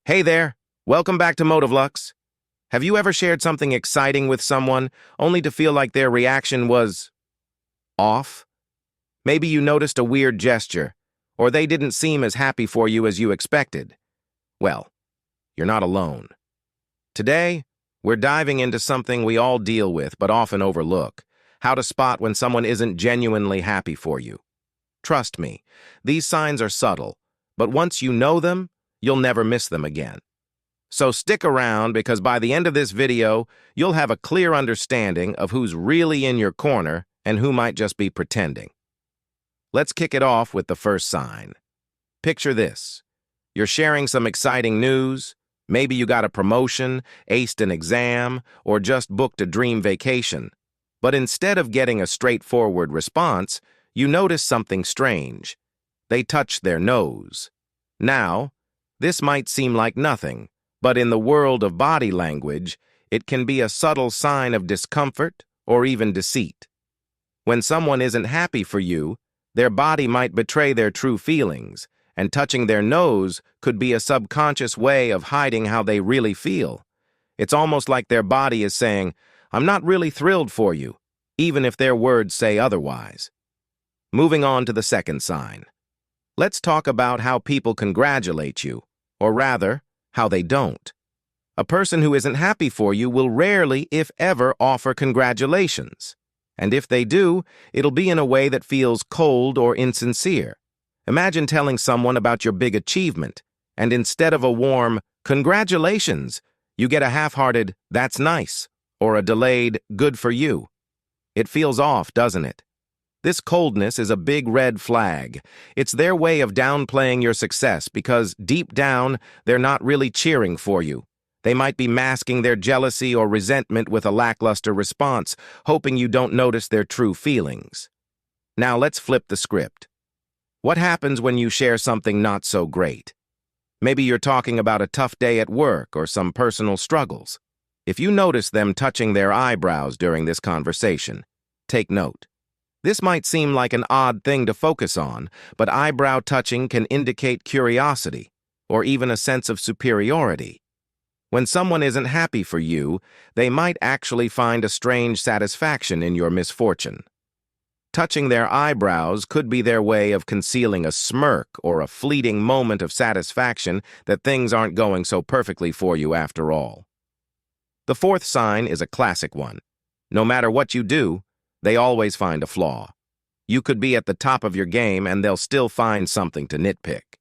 Hey there, welcome back to Motivlux. Have you ever shared something exciting with someone only to feel like their reaction was off? Maybe you noticed a weird gesture, or they didn't seem as happy for you as you expected. Well, you're not alone. Today, we're diving into something we all deal with but often overlook: how to spot when someone isn't genuinely happy for you. Trust me, these signs are subtle, but once you know them, you'll never miss them again. So stick around, because by the end of this video, you'll have a clear understanding of who's really in your corner and who might just be pretending. Let's kick it off with the first sign. Picture this. You're sharing some exciting news. Maybe you got a promotion, aced an exam, or just booked a dream vacation. But instead of getting a straightforward response, you notice something strange. They touch their nose. Now, this might seem like nothing, but in the world of body language, it can be a subtle sign of discomfort or even deceit. When someone isn't happy for you, their body might betray their true feelings, and touching their nose could be a subconscious way of hiding how they really feel. It's almost like their body is saying, "I'm not really thrilled for you," even if their words say otherwise. Moving on to the second sign. Let's talk about how people congratulate you, or rather, how they don't. A person who isn't happy for you will rarely, if ever, offer congratulations. And if they do, it'll be in a way that feels cold or insincere. Imagine telling someone about your big achievement, and instead of a warm, "Congratulations," you get a half-hearted, "That's nice," or a delayed, "Good for you." It feels off, doesn't it? This coldness is a big red flag. It's their way of downplaying your success because, deep down, they're not really cheering for you. They might be masking their jealousy or resentment with a lackluster response, hoping you don't notice their true feelings. Now let's flip the script. What happens when you share something not so great? Maybe you're talking about a tough day at work or some personal struggles. If you notice them touching their eyebrows during this conversation, take note. This might seem like an odd thing to focus on, but eyebrow touching can indicate curiosity or even a sense of superiority. When someone isn't happy for you, they might actually find a strange satisfaction in your misfortune. Touching their eyebrows could be their way of concealing a smirk or a fleeting moment of satisfaction that things aren't going so perfectly for you after all. The fourth sign is a classic one. No matter what you do, they always find a flaw. You could be at the top of your game and they'll still find something to nitpick.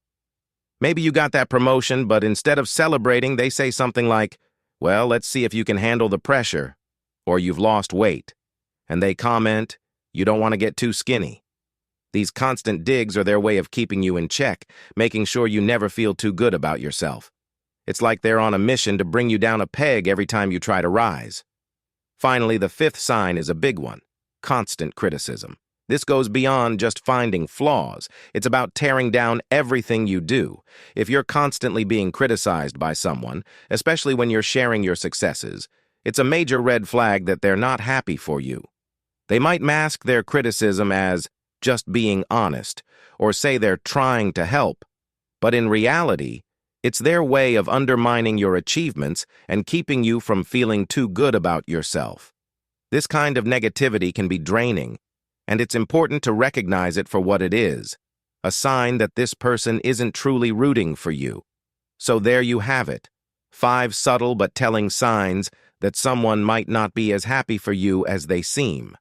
Maybe you got that promotion, but instead of celebrating, they say something like, "Well, let's see if you can handle the pressure," or "You've lost weight." And they comment, "You don't want to get too skinny." These constant digs are their way of keeping you in check, making sure you never feel too good about yourself. It's like they're on a mission to bring you down a peg every time you try to rise. Finally, the fifth sign is a big one. Constant criticism. This goes beyond just finding flaws. It's about tearing down everything you do. If you're constantly being criticized by someone, especially when you're sharing your successes, it's a major red flag that they're not happy for you. They might mask their criticism as just being honest, or say they're trying to help, but in reality, it's their way of undermining your achievements and keeping you from feeling too good about yourself. This kind of negativity can be draining, and it's important to recognize it for what it is, a sign that this person isn't truly rooting for you. So there you have it, 5 subtle but telling signs that someone might not be as happy for you as they seem.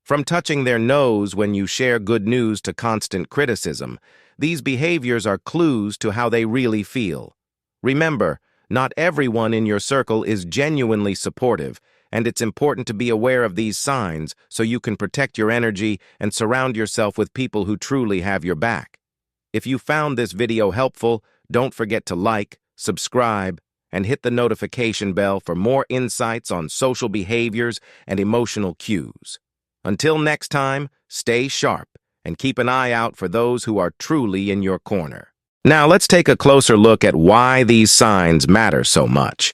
From touching their nose when you share good news to constant criticism, these behaviors are clues to how they really feel. Remember, not everyone in your circle is genuinely supportive, and it's important to be aware of these signs so you can protect your energy and surround yourself with people who truly have your back. If you found this video helpful, don't forget to like, subscribe, and hit the notification bell for more insights on social behaviors and emotional cues. Until next time, stay sharp and keep an eye out for those who are truly in your corner. Now let's take a closer look at why these signs matter so much.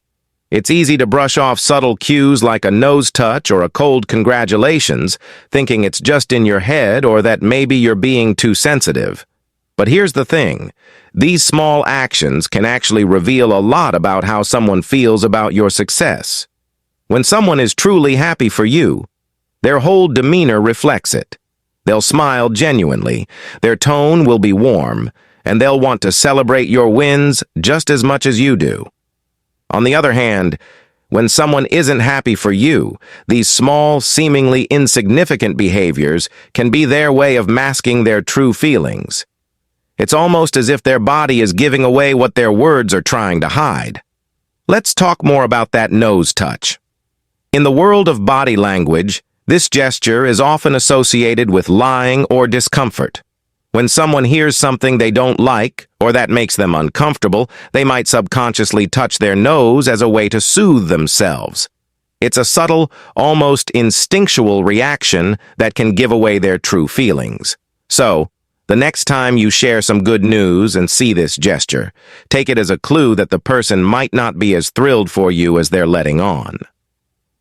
It's easy to brush off subtle cues like a nose touch or a cold congratulations, thinking it's just in your head or that maybe you're being too sensitive. But here's the thing. These small actions can actually reveal a lot about how someone feels about your success. When someone is truly happy for you, their whole demeanor reflects it. They'll smile genuinely, their tone will be warm, and they'll want to celebrate your wins just as much as you do. On the other hand, when someone isn't happy for you, these small, seemingly insignificant behaviors can be their way of masking their true feelings. It's almost as if their body is giving away what their words are trying to hide. Let's talk more about that nose touch. In the world of body language, this gesture is often associated with lying or discomfort. When someone hears something they don't like or that makes them uncomfortable, they might subconsciously touch their nose as a way to soothe themselves. It's a subtle, almost instinctual reaction that can give away their true feelings. So, the next time you share some good news and see this gesture, take it as a clue that the person might not be as thrilled for you as they're letting on.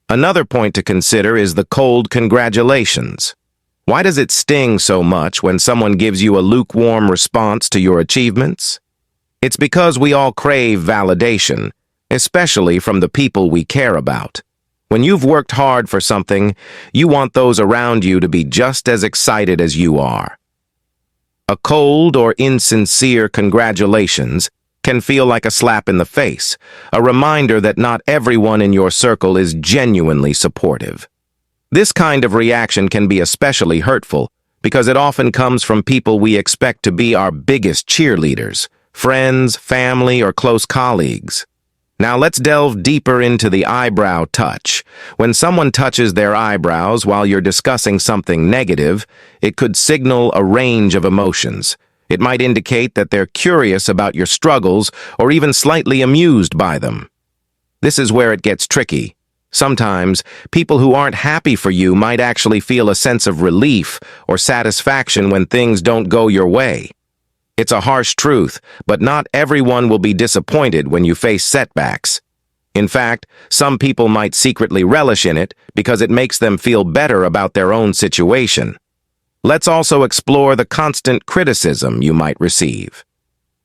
Another point to consider is the cold congratulations. Why does it sting so much when someone gives you a lukewarm response to your achievements? It's because we all crave validation, especially from the people we care about. When you've worked hard for something, you want those around you to be just as excited as you are. A cold or insincere congratulations can feel like a slap in the face, a reminder that not everyone in your circle is genuinely supportive. This kind of reaction can be especially hurtful because it often comes from people we expect to be our biggest cheerleaders, friends, family, or close colleagues. Now let's delve deeper into the eyebrow touch. When someone touches their eyebrows while you're discussing something negative, it could signal a range of emotions. It might indicate that they're curious about your struggles or even slightly amused by them. This is where it gets tricky. Sometimes, people who aren't happy for you might actually feel a sense of relief or satisfaction when things don't go your way. It's a harsh truth, but not everyone will be disappointed when you face setbacks. In fact, some people might secretly relish in it because it makes them feel better about their own situation. Let's also explore the constant criticism you might receive.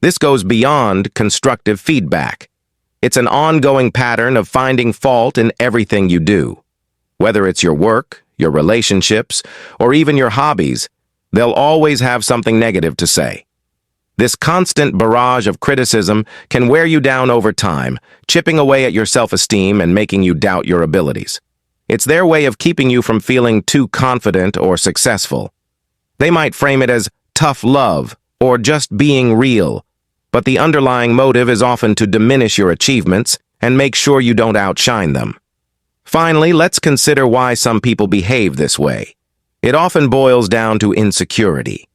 This goes beyond constructive feedback. It's an ongoing pattern of finding fault in everything you do. Whether it's your work, your relationships, or even your hobbies, they'll always have something negative to say. This constant barrage of criticism can wear you down over time, chipping away at your self-esteem and making you doubt your abilities. It's their way of keeping you from feeling too confident or successful. They might frame it as tough love or just being real, but the underlying motive is often to diminish your achievements and make sure you don't outshine them. Finally, let's consider why some people behave this way. It often boils down to insecurity.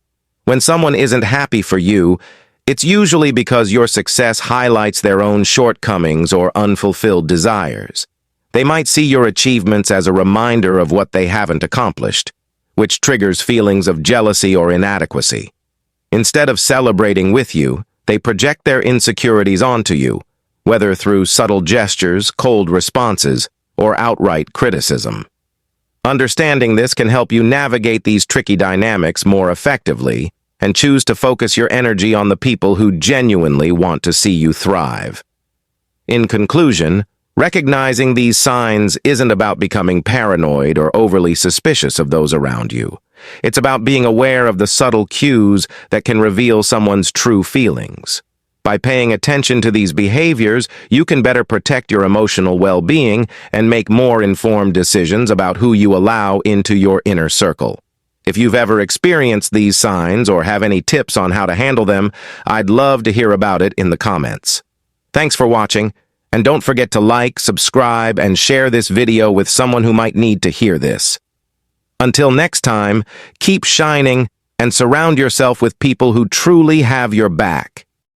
When someone isn't happy for you, it's usually because your success highlights their own shortcomings or unfulfilled desires. They might see your achievements as a reminder of what they haven't accomplished, which triggers feelings of jealousy or inadequacy. Instead of celebrating with you, they project their insecurities onto you, whether through subtle gestures, cold responses, or outright criticism. Understanding this can help you navigate these tricky dynamics more effectively and choose to focus your energy on the people who genuinely want to see you thrive. In conclusion, recognizing these signs isn't about becoming paranoid or overly suspicious of those around you. It's about being aware of the subtle cues that can reveal someone's true feelings. By paying attention to these behaviors, you can better protect your emotional well-being and make more informed decisions about who you allow into your inner circle. If you've ever experienced these signs or have any tips on how to handle them, I'd love to hear about it in the comments. Thanks for watching, and don't forget to like, subscribe, and share this video with someone who might need to hear this. Until next time, keep shining and surround yourself with people who truly have your back.